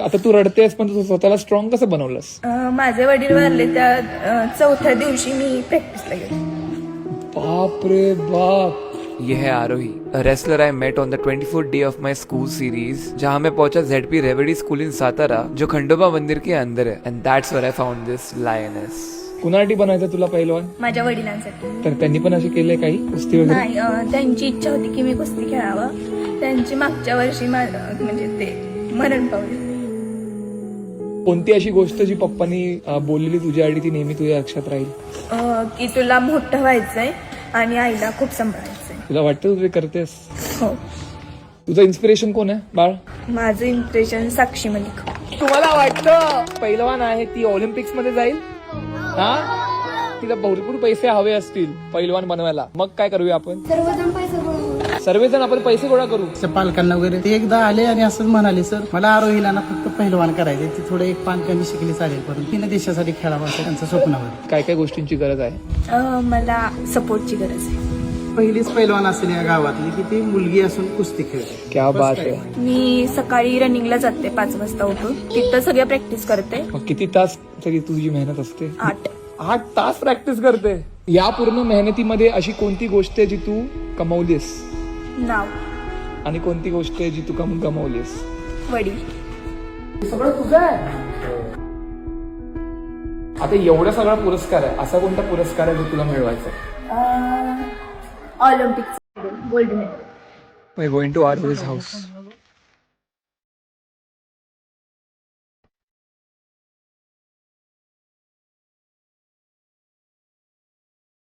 आता तू रडतेस पण तू स्वतःला स्ट्रॉंग कसं बनवलंस? माझे वडील वारले त्या चौथ्या दिवशी मी प्रॅक्टिसला गेले. बाप रे बाप. ये है आरोही, a wrestler I met on the 24th day of my school series, जहाँ मैं पहुंचा ZP रेवडी स्कूल इन सातारा जो खंडोबा मंदिर के अंदर है, and that's where I found this lioness. कुणासाठी बनायचं तुला पहिलवान? माझ्या वडिलांसाठी. तर त्यांनी पण असे केलंय काही कुस्ती वगैरे? नाही, त्यांची इच्छा होती की मी कुस्ती खेळावं. त्यांची मागच्या वर्षी म्हणजे ते मरण पावले. कोणती अशी गोष्ट जी पप्पांनी बोललेली तुझ्यासाठी ती नेहमी तुझ्या लक्षात राहील? की तुला मोठं व्हायचंय आणि आईला खूप सांभाळायचंय. तुला वाटतं तू ते करतेस? हो. तुझं इन्स्पिरेशन कोण आहे बाळ? माझं इम्प्रेशन साक्षी मलिक. तुम्हाला वाटतं पहिलवान आहे ती ऑलिम्पिक्स मध्ये जाईल? हा, तिला भरपूर पैसे हवे असतील पहिलवान बनवायला. मग काय करूया आपण? सर्वजण आपण पैसे गोळा करू. पालकांना वगैरे ते एकदा आले आणि असं म्हणाले, सर मला आरोहीला ना फक्त पहिलवान करायचे, ते थोडं एक पालकांनी शिकले चालेल, परंतु तिने देशासाठी खेळावं असं त्यांचं स्वप्न होतं. काय काय गोष्टींची गरज आहे? मला सपोर्टची गरज आहे. पहिलीच पहिलवान असेल या गावातली की ती मुलगी असून कुस्ती खेळते. क्या बात आहे. मी सकाळी रनिंगला जाते 5 वाजता उठून. तिथं सगळं प्रॅक्टिस करते. मग किती तास सगळी तुझी मेहनत असते? 8 तास प्रॅक्टिस करते. या पूर्ण मेहनतीमध्ये अशी कोणती गोष्ट आहे जी तू कमावलीस? नाव. आणि कोणती गोष्ट आहे जी तू गमावलीस? वडील. सगळं तुझं आहे. आता एवढा सगळा पुरस्कार आहे, असा कोणता पुरस्कार आहे जो तुला मिळवायचा? Olympic gold medal. We're going to Arohi's house.